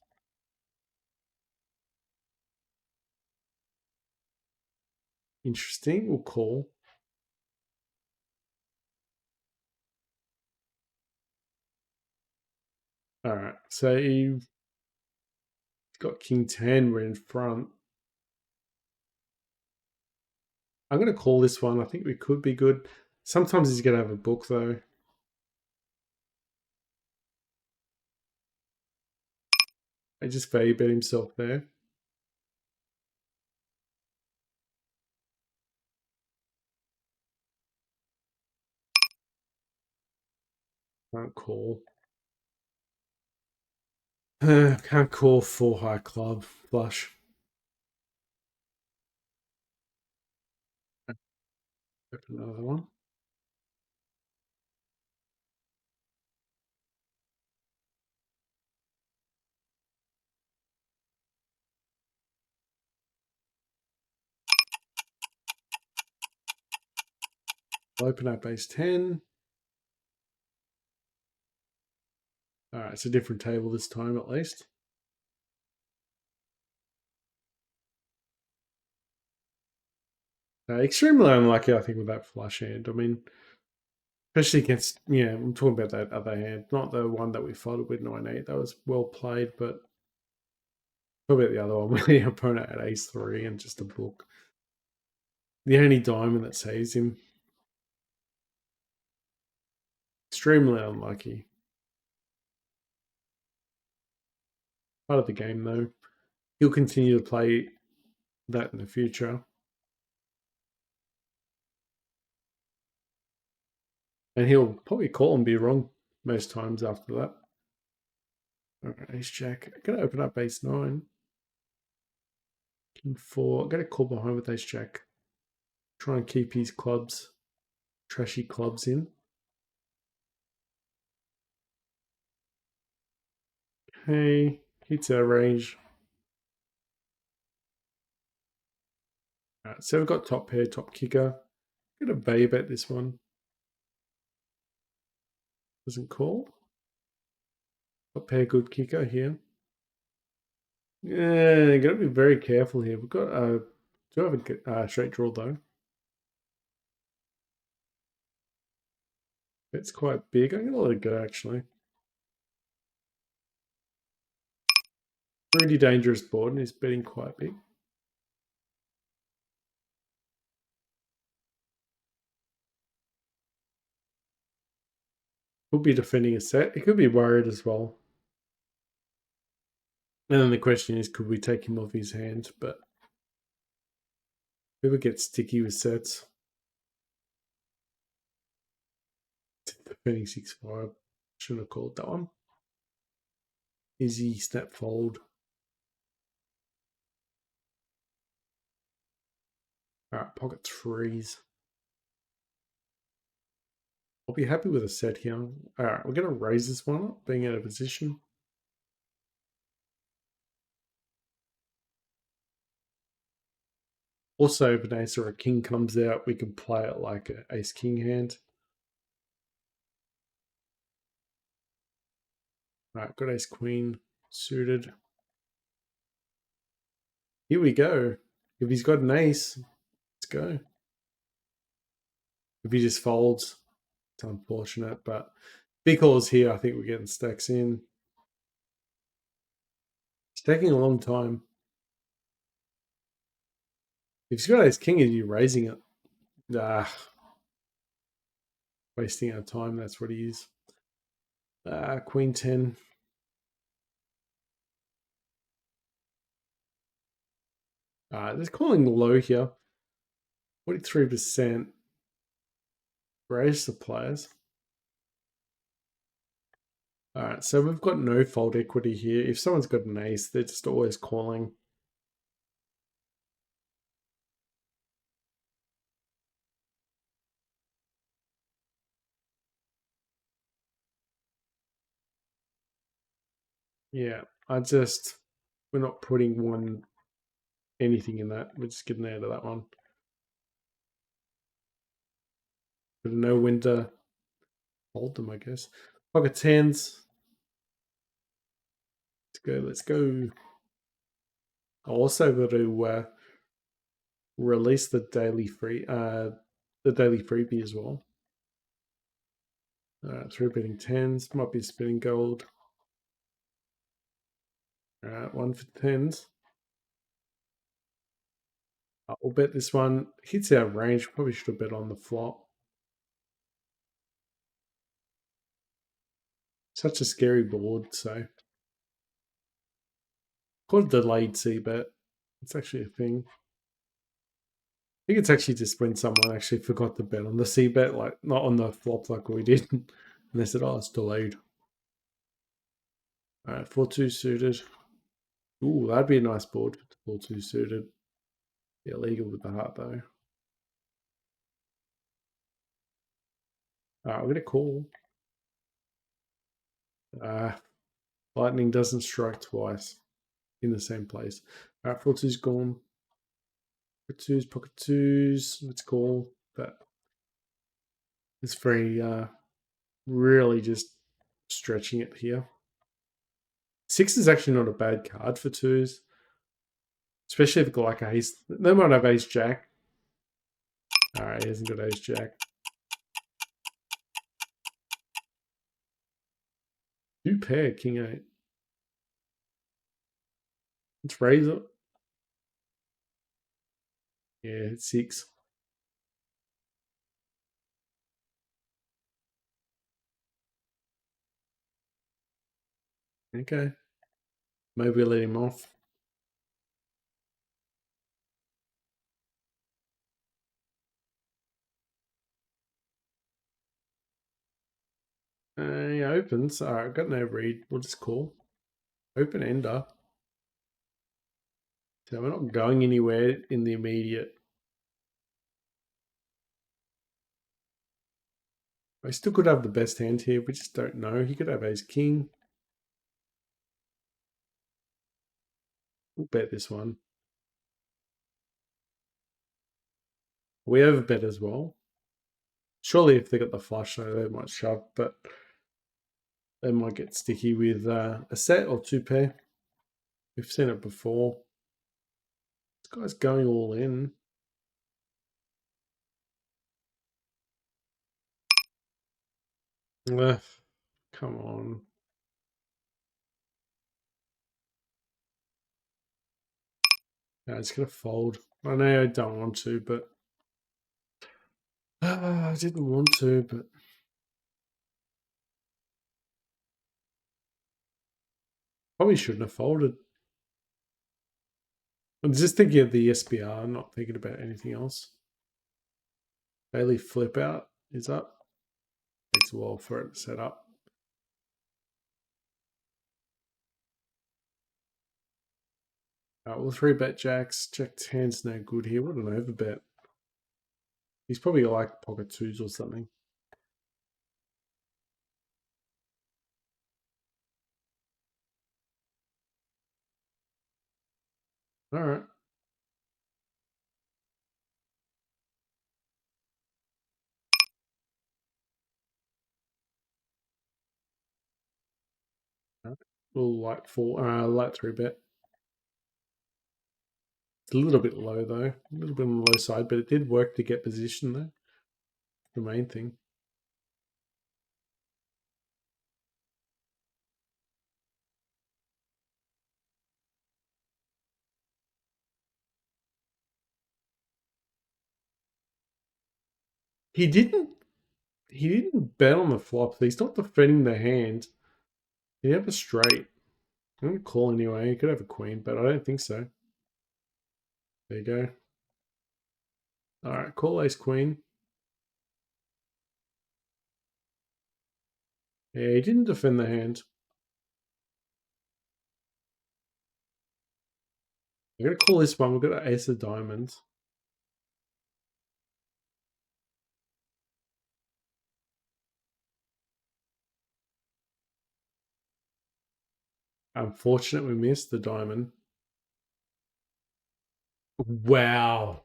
Interesting. We'll call. All right. So you've got King 10. We're in front. I'm going to call this one. I think we could be good. Sometimes he's going to have a book, though. I just value bet himself there. Can't call. Can't call 4 high club flush. Open another one. Open up base 10. All right, it's a different table this time at least. Extremely unlucky, I think, with that flush hand. I mean, especially against, yeah, I'm talking about that other hand, not the one that we folded with 9-8. That was well played, but what about the other one where the opponent had ace 3 and just a book? The only diamond that saves him. Extremely unlucky. Part of the game, though. He'll continue to play that in the future. And he'll probably call and be wrong most times after that. All right, ace jack. I'm going to open up ace 9. King 4. I'm going to call behind with ace jack. Try and keep his clubs, trashy clubs in. Okay, hits our range. All right, so we've got top pair, top kicker. I'm going to value bet this one. Doesn't call. Top pair, good kicker here. Yeah, got to be very careful here. We've got do have a straight draw though. It's quite big. I'm going to let it go actually. Pretty dangerous board and he's betting quite big. Could be defending a set. He could be worried as well. And then the question is, could we take him off his hand? But people get sticky with sets. Defending 6-5. Shouldn't have called that one. Easy snap fold. Alright, pocket threes. I'll be happy with a set here. Alright, we're going to raise this one up, being out of position. Also, if an ace or a king comes out, we can play it like an ace-king hand. Alright, got ace-queen suited. Here we go. If he's got an ace, let's go. If he just folds, it's unfortunate, but big calls here. I think we're getting stacks in. It's taking a long time. If he's got ace-king, is he raising it? Wasting our time, that's what he is. Queen 10. They're calling low here. 43%. Raise the players. Alright, so we've got no fold equity here. If someone's got an ace, they're just always calling. Yeah, we're not putting anything in that. We're just getting out of that one. But no winter. Hold them, I guess. Pocket tens. Let's go. I also got to release the daily freebie as well. 3-betting tens. Might be spinning gold. Alright, 1 for tens. We'll bet this one hits our range. Probably should have bet on the flop. Such a scary board, so called delayed C bet. It's actually a thing. I think it's actually just when someone actually forgot to bet on the C bet, like not on the flop like we did. And they said, oh, it's delayed. Alright, 4-2 suited. Ooh, that'd be a nice board. 4-2 suited. Yeah, illegal with the heart though. Alright, we're gonna call. Lightning doesn't strike twice in the same place. Alright, 4-2's gone. Pocket twos, let's call. But it's very really just stretching it here. 6 is actually not a bad card for twos. Especially if they've got like ace. They might have ace jack. Alright, he hasn't got ace jack. 2 pair, king 8. Let's raise it. Yeah, it's 6. Okay. Maybe we'll let him off. He opens. Alright, got no read. We'll just call. Open ender. So we're not going anywhere in the immediate. I still could have the best hand here. We just don't know. He could have ace king. We'll bet this one. We overbet as well. Surely if they got the flush, though, they might shove, but they might get sticky with a set or 2 pair. We've seen it before. This guy's going all in. Come on. No, it's going to fold. I know I don't want to, but... I didn't want to, but... Probably shouldn't have folded. I'm just thinking of the SBR, not thinking about anything else. Daily flip out is up. Takes a while for it to set up. We'll 3-bet jacks. Jack 10's no good here. What an overbet. He's probably like pocket twos or something. All right. We'll light 3-bet. It's a little bit low though, a little bit on the low side, but it did work to get position though. The main thing. He didn't bet on the flop. He's not defending the hand. He have a straight. I'm gonna call anyway. He could have a queen, but I don't think so. There you go. All right, call ace queen. Yeah, he didn't defend the hand. I'm gonna call this one. We've got an ace of diamonds. Unfortunate we missed the diamond. Wow.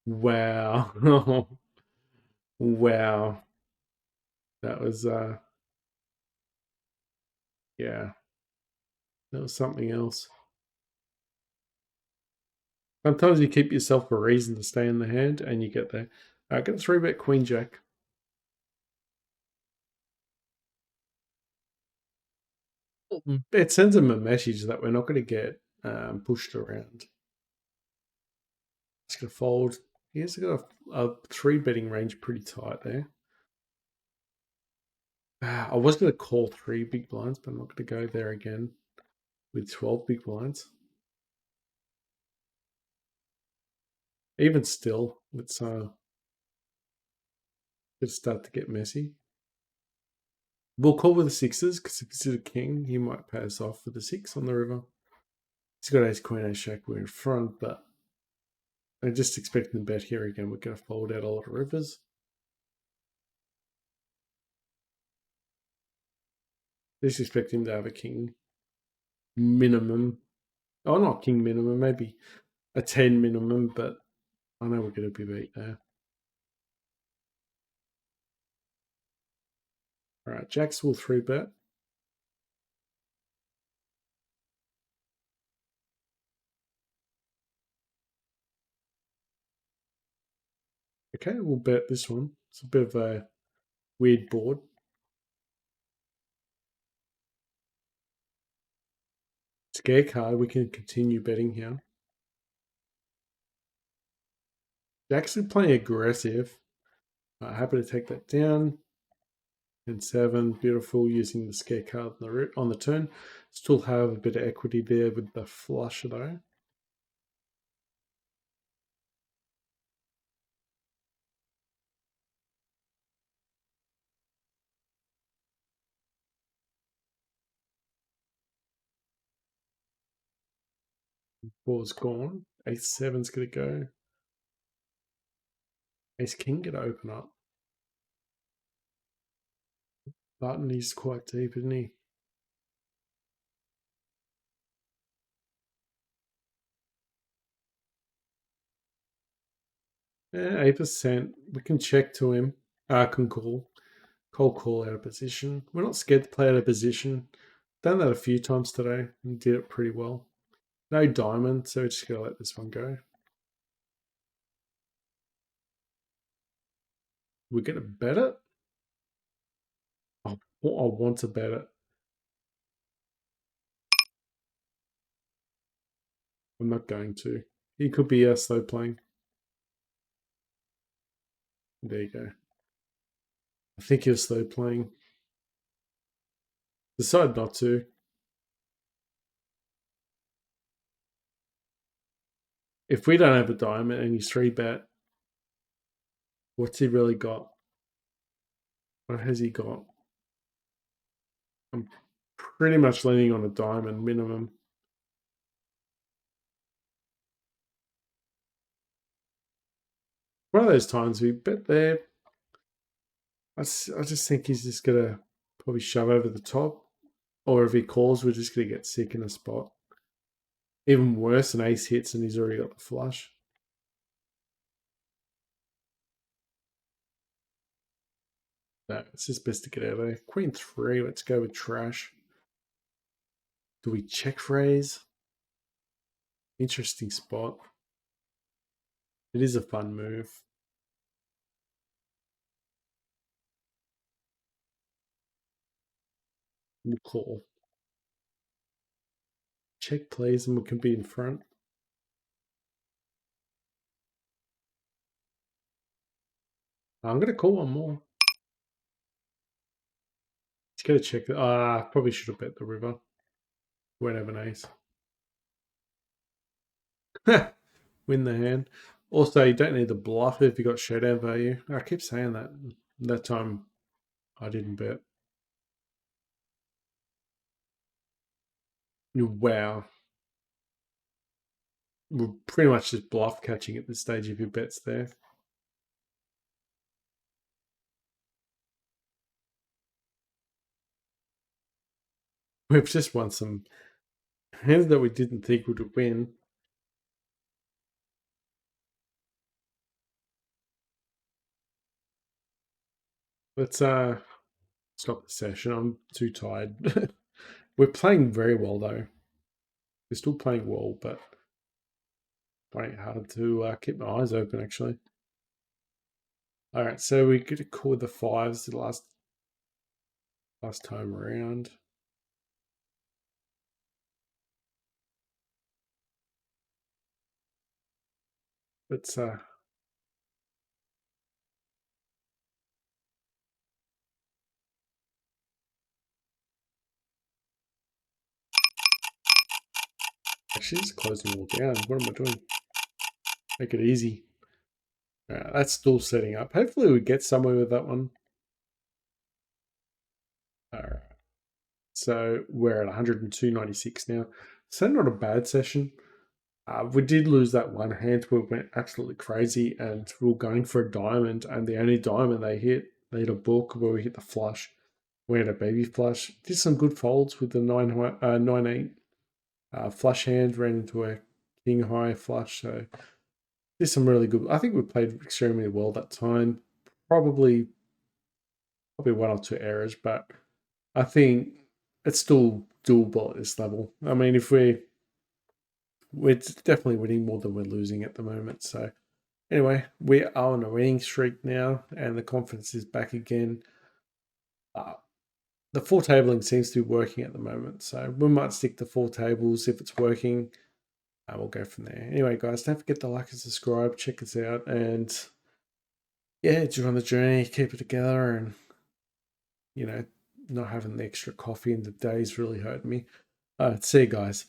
Wow. Wow. That was yeah. That was something else. Sometimes you keep yourself a reason to stay in the hand and you get there. Get a 3-bet queen jack. It sends him a message that we're not going to get pushed around. It's going to fold. He's got a 3-betting range pretty tight there. I was going to call 3 big blinds, but I'm not going to go there again with 12 big blinds. Even still, it's start to get messy. We'll call with the sixes because if he's a king, he might pass off with the 6 on the river. He's got ace queen, ace jack, we're in front, but I'm just expecting the bet here again. We're going to fold out a lot of rivers. Just expect him to have a king minimum. Oh, not king minimum, maybe a 10 minimum, but I know we're going to be beat there. All right, jacks will 3-bet. Okay, we'll bet this one. It's a bit of a weird board. Scare card, we can continue betting here. Jacks are playing aggressive. Happy to take that down. And 7, beautiful, using the scare card on the turn. Still have a bit of equity there with the flush though. Ball's gone. Ace 7's going to go. Ace king going to open up. Button, he's quite deep, isn't he? Yeah, 8%. We can check to him. Can call. Cold call out of position. We're not scared to play out of position. Done that a few times today and did it pretty well. No diamond, so we're just going to let this one go. We're going to bet it. I want to bet it. I'm not going to. He could be slow playing. There you go. I think he was slow playing. Decide not to. If we don't have a diamond and he's 3-bet, what's he really got? What has he got? I'm pretty much leaning on a diamond minimum. One of those times we bet there. I just think he's just gonna probably shove over the top, or if he calls, we're just gonna get sick in a spot. Even worse, an ace hits and he's already got the flush. No, it's just best to get out of there. Queen 3, let's go with trash. Do we check raise? Interesting spot. It is a fun move. We'll call. Check please, and we can be in front. I'm gonna call one more. Let's go check. Probably should have bet the river. Won't have an ace. Win the hand. Also, you don't need the bluff if you got showdown value. I keep saying that. That time I didn't bet. Wow. We're pretty much just bluff catching at this stage if your bet's there. We've just won some hands that we didn't think would win. Let's stop the session. I'm too tired. We're playing very well though. We're still playing well, but finding it hard to keep my eyes open actually. All right, so we get to call the fives the last time around. Let's actually just closing them all down. What am I doing? Make it easy. That's still setting up. Hopefully we get somewhere with that one. All right. So we're at 102.96 now. So not a bad session. We did lose that one hand where we went absolutely crazy and we were going for a diamond, and the only diamond they hit a book where we hit the flush. We had a baby flush. Did some good folds with the 9-8 flush hand, ran into a king high flush. So did some really good. I think we played extremely well that time. Probably one or two errors, but I think it's still doable at this level. I mean, if we're definitely winning more than we're losing at the moment. So anyway, we are on a winning streak now, and the confidence is back again. The four tabling seems to be working at the moment, so we might stick to four tables if it's working. We'll go from there. Anyway, guys, don't forget to like and subscribe. Check us out, and yeah, join the journey. Keep it together, and not having the extra coffee in the day is really hurting me. See you guys.